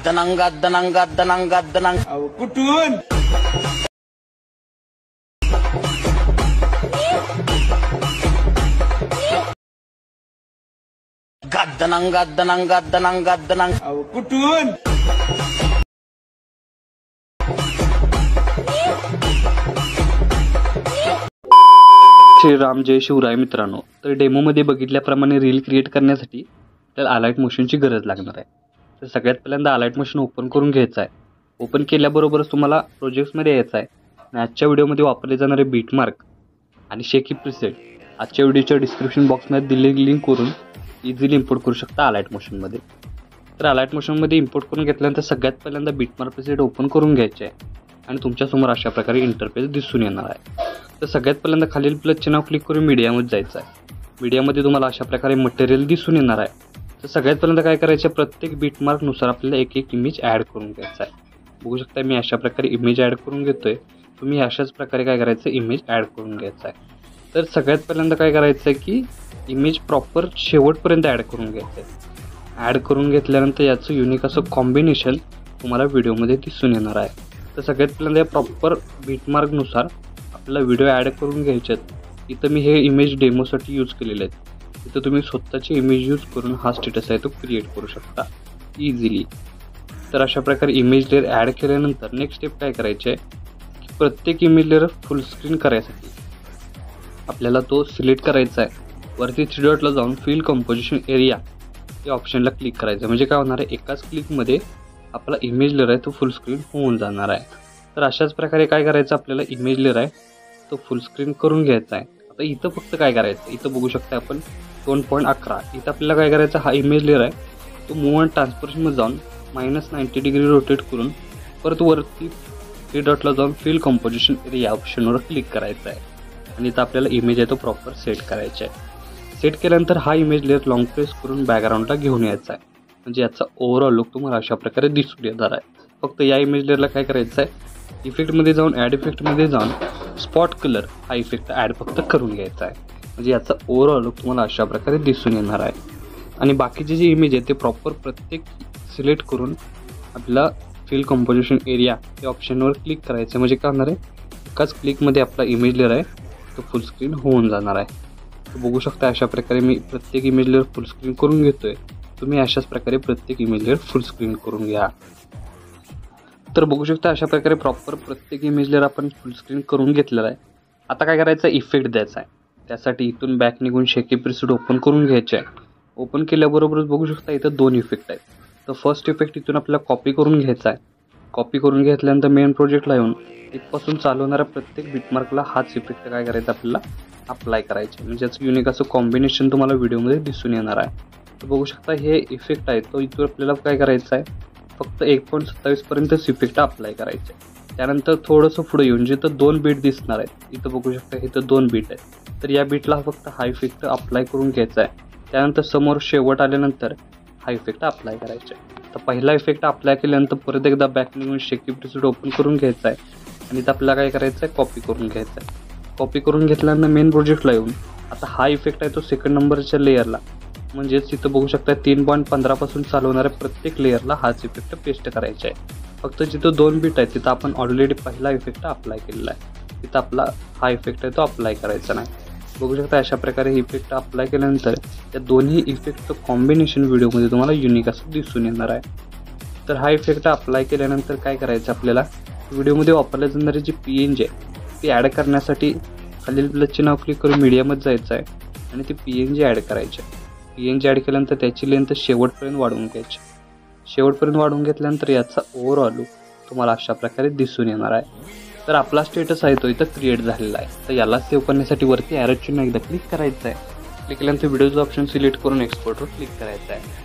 गद्दनंग कुठून गद्दनंग कुठून श्रीराम जय शिवराय मित्रांनो, तर डेमोमध्ये बघितल्याप्रमाणे रील क्रिएट करण्यासाठी आपल्याला अलाइट मोशनची गरज लागणार आहे। तर सगळ्यात पहिल्यांदा अलाइट मोशन ओपन करून घ्यायचं आहे। ओपन केल्याबरोबरच तुम्हाला प्रोजेक्ट्समध्ये यायचं आहे आणि आजच्या व्हिडिओमध्ये वापरले जाणारे बीटमार्क आणि शेकी प्रीसेट आजच्या व्हिडिओच्या डिस्क्रिप्शन बॉक्समध्ये दिलेली लिंकवरून इझिली इम्पोर्ट करू शकता अलाइट मोशनमध्ये। तर अलाइट मोशनमध्ये इम्पोर्ट करून घेतल्यानंतर सगळ्यात पहिल्यांदा बीटमार्क प्रीसेट ओपन करून घ्यायचे आहे आणि तुमच्यासमोर अशा प्रकारे इंटरफेस दिसून येणार आहे। तर सगळ्यात पहिल्यांदा खालील प्लसचे नाव क्लिक करून मीडियामध्ये जायचं आहे। मीडियामध्ये तुम्हाला अशा प्रकारे मटेरियल दिसून येणार आहे। तर सगळ्यात पहिल्यांदा काय करायचं, प्रत्येक बीटमार्कनुसार आपल्याला एक एक इमेज ॲड करून घ्यायचा आहे। बघू शकता मी अशा प्रकारे इमेज ॲड करून घेतोय। तुम्ही अशाच प्रकारे काय करायचं, इमेज ॲड करून घ्यायचा आहे। तर सगळ्यात पहिल्यांदा काय करायचं आहे की इमेज प्रॉपर शेवटपर्यंत ॲड करून घ्यायचं आहे। ॲड करून घेतल्यानंतर याचं युनिक असं कॉम्बिनेशन तुम्हाला व्हिडिओमध्ये दिसून येणार आहे। तर सगळ्यात पहिल्यांदा प्रॉपर बीटमार्कनुसार आपल्याला व्हिडिओ ॲड करून घ्यायचे आहेत। इथं मी हे इमेज डेमोसाठी यूज केलेले आहेत। इथं तुम्ही स्वतःचे इमेज यूज करून हा स्टेटस आहे तो क्रिएट करू शकता इझिली। तर अशा प्रकारे इमेज लेअर ॲड केल्यानंतर नेक्स्ट स्टेप काय करायचे आहे की प्रत्येक इमेज लेअर फुल स्क्रीन करायसाठी आपल्याला तो सिलेक्ट करायचा आहे। वरती 3 डॉटला जाऊन फिल कंपोजिशन एरिया या ऑप्शनला क्लिक करायचं, म्हणजे काय होणार आहे, एकाच क्लिकमध्ये आपला इमेज लेअर आहे तो फुल स्क्रीन होऊन जाणार आहे। तर अशाच प्रकारे काय करायचं, आपल्याला इमेज लेअर आहे तो फुल स्क्रीन करून घ्यायचा आहे। आता इथं फक्त काय करायचं, इथं बघू शकता आपण 2.11 इथं आपल्याला काय करायचं, हा इमेज लेअर आहे तो मूव अँड ट्रान्सफॉर्मेशनमध्ये जाऊन -90 डिग्री रोटेट करून परत वरती 3 डॉटला जाऊन फिल कंपोजिशन एरिया ऑप्शनवर क्लिक करायचं आहे आणि इथं आपल्याला इमेज आहे तो प्रॉपर सेट करायचा आहे। सेट केल्यानंतर हा इमेज लेअर लॉंग प्रेस करून बॅकग्राऊंडला घेऊन यायचा आहे, म्हणजे याचा ओव्हरऑल लुक तुम्हाला अशा प्रकारे दिसून येणार आहे। फक्त या इमेज लेअरला काय करायचं आहे, इफेक्टमध्ये जाऊन ॲड इफेक्टमध्ये जाऊन स्पॉट कलर हा इफेक्ट ॲड फक्त करून घ्यायचा आहे, म्हणजे याचा ओव्हरऑल लुक तुम्हाला अशा प्रकारे दिसून येणार आहे। आणि बाकीचे जे इमेज आहे ते प्रॉपर प्रत्येक सिलेक्ट करून आपला फिल कंपोजिशन एरिया या ऑप्शनवर क्लिक करायचं, म्हणजे काय होणार आहे, एकाच क्लिकमध्ये आपला इमेज लेअर आहे तो फुल स्क्रीन होऊन जाणार आहे। तर बघू शकता अशा प्रकारे मी प्रत्येक इमेज लेअर फुल स्क्रीन करून घेतोय। तुम्ही अशाच प्रकारे प्रत्येक इमेज लेअर फुल स्क्रीन करून घ्या। तर बघू शकता अशा प्रकारे प्रॉपर प्रत्येक इमेज लेअर आपण फुल स्क्रीन करून घेतलेला आहे। आता काय करायचं, इफेक्ट द्यायचा आहे। त्यासाठी इथून बॅक निघून शेकी प्रीसेट ओपन करून घ्यायचे आहे। ओपन केल्याबरोबरच बघू शकता इथं 2 इफेक्ट आहेत। तर फर्स्ट इफेक्ट इथून आपल्याला कॉपी करून घ्यायचा आहे। कॉपी करून घेतल्यानंतर मेन प्रोजेक्टला येऊन इथपासून चालू होणाऱ्या प्रत्येक बीटमार्कला हाच इफेक्ट काय करायचा, आपल्याला अप्लाय करायचे, म्हणजे याचं युनिक असं कॉम्बिनेशन तुम्हाला व्हिडिओमध्ये दिसून येणार आहे। तर बघू शकता हे इफेक्ट आहे तो इथून आपल्याला काय करायचं आहे, फक्त 1.27 पर्यंतच इफेक्ट अप्लाय करायचे। त्यानंतर थोडंसं पुढे येऊन जिथं 2 बीट दिसणार आहेत, इथं बघू शकता इथं 2 बीट आहेत, तर या बीटला फक्त हा इफेक्ट अप्लाय करून घ्यायचा आहे। त्यानंतर समोर शेवट आल्यानंतर हा इफेक्ट अप्लाय करायचा आहे। तर पहिला इफेक्ट अप्लाय केल्यानंतर परत एकदा बॅक निघून शेकी प्रीसेट ओपन करून घ्यायचा आहे आणि इथं आपल्याला काय करायचं आहे, कॉपी करून घ्यायचा आहे। कॉपी करून घेतल्यानंतर मेन प्रोजेक्टला येऊन आता हा इफेक्ट आहे तो सेकंड नंबरच्या लेअरला, म्हणजेच इथं बघू शकता 3.15 पासून चालू होणाऱ्या प्रत्येक लेअरला हाच इफेक्ट पेस्ट करायचा आहे। फक्त जिथं 2 बीट आहे तिथं आपण ऑलरेडी पहिला इफेक्ट अप्लाय केलेला आहे, तिथं आपला हा इफेक्ट आहे तो अप्लाय करायचा नाही। बघू शकता अशा प्रकारे इफेक्ट अप्लाय केल्यानंतर त्या दोन्ही इफेक्टचं कॉम्बिनेशन व्हिडिओमध्ये तुम्हाला युनिक असं दिसून येणार आहे। तर हा इफेक्ट अप्लाय केल्यानंतर काय करायचं, आपल्याला व्हिडिओमध्ये वापरल्या जाणारी जी PNG आहे ती ॲड करण्यासाठी खालील प्लसचे नाव क्लिक करून मीडियामध्ये जायचं आहे आणि ती PNG ॲड करायची आहे। PNG ॲड केल्यानंतर त्याची लेंथ शेवटपर्यंत वाढवून घ्यायची। शेवटपर्यंत वाढवून घेतल्यानंतर याचा ओव्हरऑल लुक तुम्हाला अशा प्रकारे दिसून येणार आहे। तर आपला स्टेटस आहे तो इथं क्रिएट झालेला आहे। तर याला सेव्ह करण्यासाठी वरती ॲरो चिन्ह एकदा क्लिक करायचं आहे। क्लिक केल्यानंतर व्हिडिओचं ऑप्शन सिलेक्ट करून एक्सपोर्टवर क्लिक करायचं आहे।